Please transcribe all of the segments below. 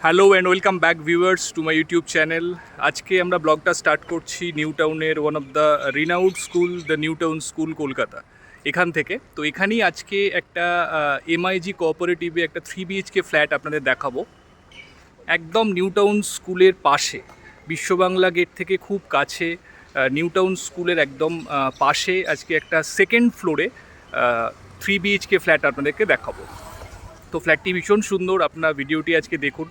Hello and welcome back viewers to my YouTube channel. আজকে আমরা ব্লগটা স্টার্ট করছি নিউ টাউনের one of the renowned school, the New Town school Kolkata, এখান থেকে। তো এখানেই আজকে একটা এমআইজি কোঅপারেটিভে একটা 3 BHK ফ্ল্যাট আপনাদের দেখাবো, একদম নিউ টাউন স্কুলের পাশে, বিশ্ববাংলা গেট থেকে খুব কাছে। নিউ টাউন স্কুলের একদম পাশে আজকে একটা সেকেন্ড ফ্লোরে 3 BHK ফ্ল্যাট আপনাদেরকে দেখাবো। তো ফ্ল্যাটটি ভীষণ সুন্দর, আপনার ভিডিওটি আজকে দেখুন,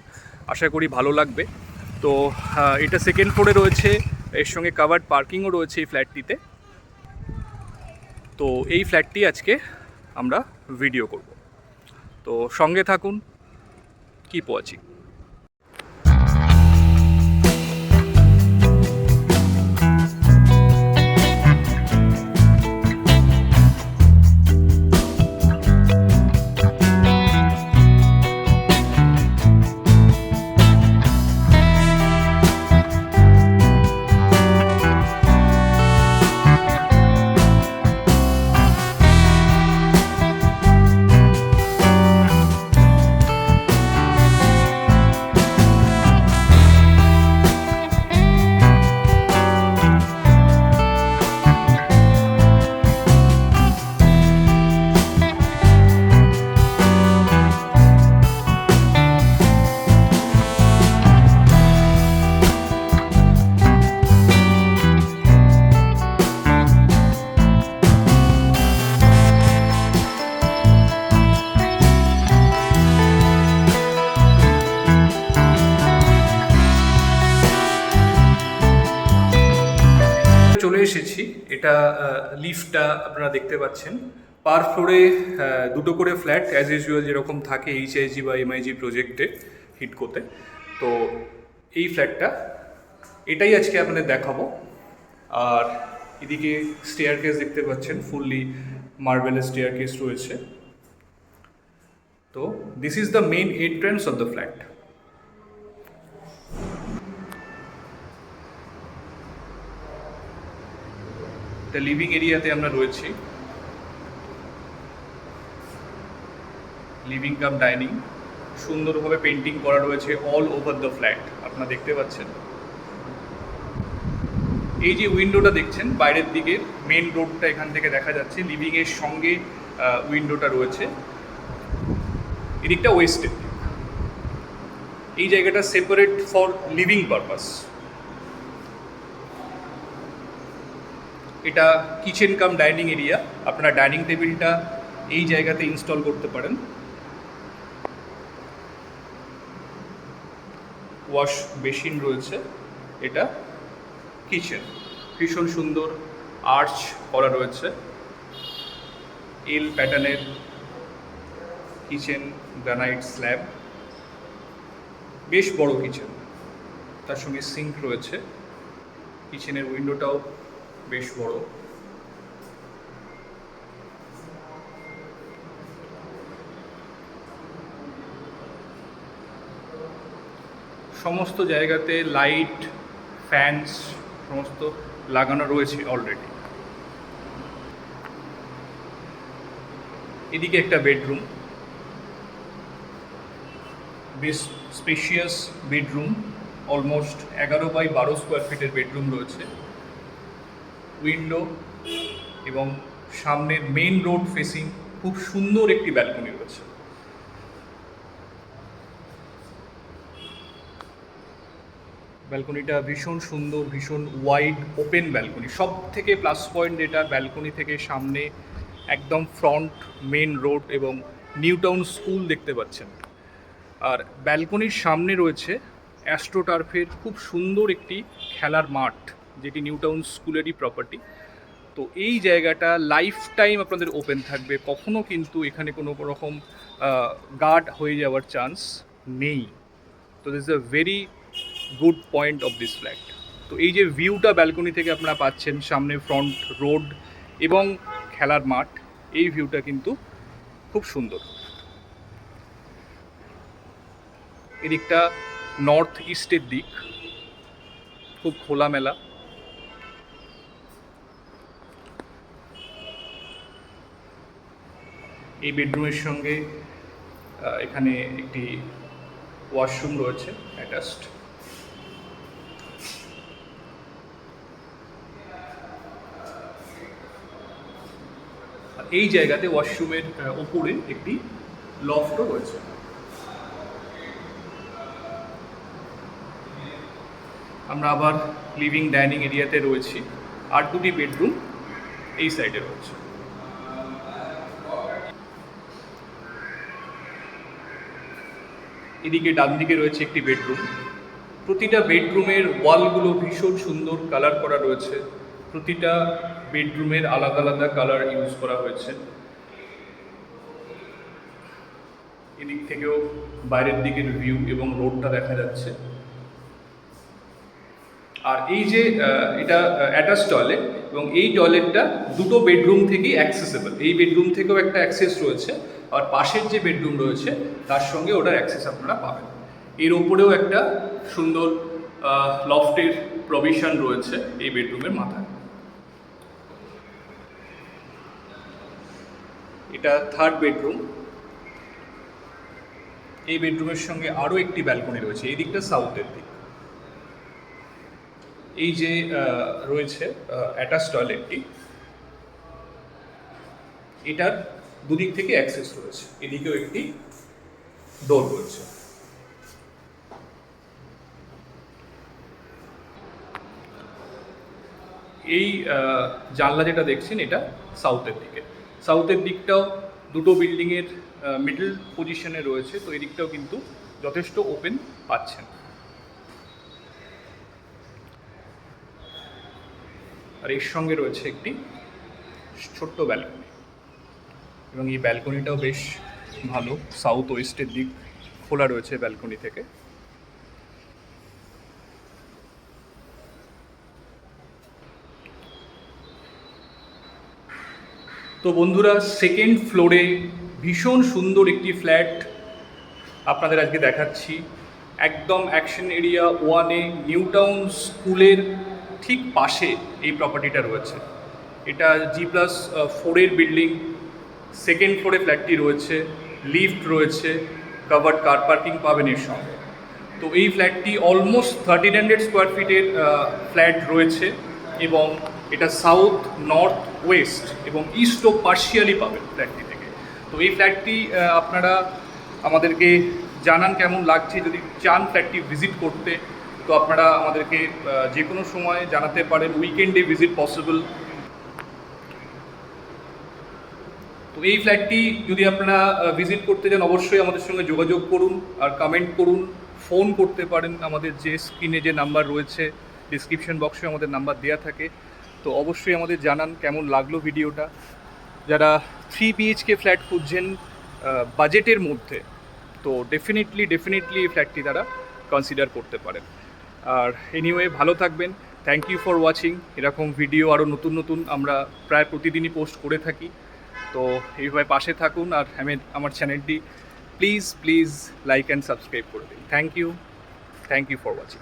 আশা করি ভালো লাগবে। তো এটা সেকেন্ড ফ্লোরে রয়েছে, এর সঙ্গে কাভার্ড পার্কিংও রয়েছে এই ফ্ল্যাটটিতে। তো এই ফ্ল্যাটটি আজকে আমরা ভিডিও করব, তো সঙ্গে থাকুন, কিপ ওয়াচিং। চলে এসেছি, এটা লিফটটা আপনারা দেখতে পাচ্ছেন। পার ফ্লোরে দুটো করে ফ্ল্যাট, অ্যাজ ইউজুয়াল যেরকম থাকে এইচআইজি বা এমআইজি প্রজেক্টে হিডকোতে। তো এই ফ্ল্যাটটা, এটাই আজকে আপনাদের দেখাবো। আর এদিকে স্টেয়ার কেস দেখতে পাচ্ছেন, ফুললি মার্বেলের স্টেয়ার কেস রয়েছে। তো this is the main entrance of the flat. এটা লিভিং এরিয়াতে আমরা রয়েছি, লিভিং কাম ডাইনিং, সুন্দরভাবে পেন্টিং করা রয়েছে অল ওভার দ্য ফ্ল্যাট, আপনারা দেখতে পাচ্ছেন। এই যে উইন্ডোটা দেখছেন বাইরের দিকে, মেন রোডটা এখান থেকে দেখা যাচ্ছে, লিভিংয়ের সঙ্গে উইন্ডোটা রয়েছে। এদিকটা ওয়েস্টের দিক, এই জায়গাটা সেপারেট ফর লিভিং পারপাস। এটা কিচেন কাম ডাইনিং এরিয়া, আপনারা ডাইনিং টেবিলটা এই জায়গাতে ইনস্টল করতে পারেন। ওয়াশ বেসিন রয়েছে, এটা কিচেন, ভীষণ সুন্দর আর্চ করা রয়েছে, এল প্যাটার্নের কিচেন, গ্রানাইট স্ল্যাব, বেশ বড় কিচেন, তার সঙ্গে সিঙ্ক রয়েছে। কিচেনের উইন্ডোটাও বেশ বড়। সমস্ত জায়গাতে লাইট, ফ্যানস সমস্ত লাগানো রয়েছে অলরেডি। এদিকে একটা বেডরুম, বেশ spacious bedroom, almost 11 by 12 square ফিটের বেডরুম রয়েছে। উইন্ডো এবং সামনের মেন রোড ফেসিং খুব সুন্দর একটি ব্যালকনি রয়েছে। ব্যালকনিটা ভীষণ সুন্দর, ভীষণ ওয়াইড ওপেন ব্যালকনি। সব থেকে প্লাস পয়েন্ট যেটা, ব্যালকনি থেকে সামনে একদম ফ্রন্ট মেন রোড এবং নিউ টাউন স্কুল দেখতে পাচ্ছেন। আর ব্যালকনির সামনে রয়েছে অ্যাস্ট্রোটার্ফের খুব সুন্দর একটি খেলার মাঠ, যেটি নিউ টাউন স্কুলেরই প্রপার্টি। তো এই জায়গাটা লাইফ টাইম আপনাদের ওপেন থাকবে, কখনো কিন্তু এখানে কোনো রকম গার্ড হয়ে যাওয়ার চান্স নেই। তো this is a very good point of this flat. তো এই যে ভিউটা ব্যালকনি থেকে আপনারা পাচ্ছেন, সামনে ফ্রন্ট রোড এবং খেলার মাঠ, এই ভিউটা কিন্তু খুব সুন্দর। এদিকটা নর্থ ইস্টের দিক, খুব খোলামেলা। এই বেডরুমের সঙ্গে এখানে একটি ওয়াশরুম রয়েছে অ্যাটাচড। এই জায়গাতে ওয়াশরুমের ওপরে একটি লফটও রয়েছে। আমরা আবার লিভিং ডাইনিং এরিয়াতে রয়েছি, আর দুটি বেডরুম এই সাইডে রয়েছে। এদিকে ডান দিকে রয়েছে একটি বেডরুম। প্রতিটা বেডরুমের ওয়ালগুলো ভীষণ সুন্দর কালার করা রয়েছে। প্রতিটা বেডরুমের আলাদা আলাদা কালার ইউজ করা হয়েছে। এদিক থেকেও বাইরের দিকের ভিউ এবং রোডটা দেখা যাচ্ছে। আর এই যে এটা অ্যাটাচ টয়লেট, এবং এই টয়লেটটা দুটো বেডরুম থেকেই অ্যাক্সেসেবল। এই বেডরুম থেকেও একটা অ্যাক্সেস রয়েছে, আর পাশের যে বেডরুম রয়েছে তার সঙ্গে ওটার অ্যাক্সেস আপনারা পাবেন। এর ওপরেও একটা সুন্দর লফটের প্রভিশন রয়েছে এই বেডরুমের মাথায়। এটা থার্ড বেডরুম। এই বেডরুমের সঙ্গে আরও একটি ব্যালকনি রয়েছে, এই দিকটা সাউথের দিক। এই যে রয়েছে অ্যাটাচ টয়লেটটি, এটার দুদিক থেকে অ্যাক্সেস রয়েছে। এদিকেও একটি ডোর রয়েছে। এই জানলা যেটা দেখছেন এটা সাউথের দিকে। সাউথের দিকটাও দুটো বিল্ডিংয়ের মিডল পজিশনে রয়েছে, তো এই দিকটাও কিন্তু যথেষ্ট ওপেন পাচ্ছেন। আর এর সঙ্গে রয়েছে একটি ছোট্ট ব্যালকনি, এবং এই ব্যালকনিটাও বেশ ভালো, সাউথ ওয়েস্টের দিক খোলা রয়েছে ব্যালকনি থেকে। তো বন্ধুরা, সেকেন্ড ফ্লোরে ভীষণ সুন্দর একটি ফ্ল্যাট আপনাদের আজকে দেখাচ্ছি। একদম অ্যাকশন এরিয়া 1-এ নিউ টাউন স্কুলের ঠিক পাশে এই প্রপার্টিটা রয়েছে। এটা G+4-এর বিল্ডিং। সেকেন্ড ফ্লোরে ফ্ল্যাটটি রয়েছে, লিফট রয়েছে, কাভার্ড কার পার্কিং পাবেন এর সঙ্গে। তো এই ফ্ল্যাটটি অলমোস্ট 1300 স্কোয়ার ফিটের ফ্ল্যাট রয়েছে, এবং এটা সাউথ, নর্থ, ওয়েস্ট এবং ইস্টও পার্শিয়ালি পাবেন ফ্ল্যাটটি থেকে। তো এই ফ্ল্যাটটি আপনারা আমাদেরকে জানান কেমন লাগছে। যদি চান ফ্ল্যাটটি ভিজিট করতে, তো আপনারা আমাদেরকে যে কোনো সময় জানাতে পারেন। উইকেন্ডে ভিজিট পসিবল। তো এই ফ্ল্যাটটি যদি আপনারা ভিজিট করতে চান, অবশ্যই আমাদের সঙ্গে যোগাযোগ করুন আর কমেন্ট করুন। ফোন করতে পারেন, আমাদের যে স্ক্রিনে যে নাম্বার রয়েছে, ডিসক্রিপশন বক্সে আমাদের নাম্বার দেওয়া থাকে। তো অবশ্যই আমাদের জানান কেমন লাগলো ভিডিওটা। যারা 3 BHK ফ্ল্যাট খুঁজছেন বাজেটের মধ্যে, তো ডেফিনেটলি এই ফ্ল্যাটটি তারা কনসিডার করতে পারেন। আর এনিওয়ে, ভালো থাকবেন। Thank you for watching. এরকম ভিডিও আরও নতুন আমরা প্রায় প্রতিদিনই পোস্ট করে থাকি। তো এইভাবে পাশে থাকুন, আর আমার চ্যানেলটি প্লিজ লাইক অ্যান্ড সাবস্ক্রাইব করে দিন। Thank you for watching.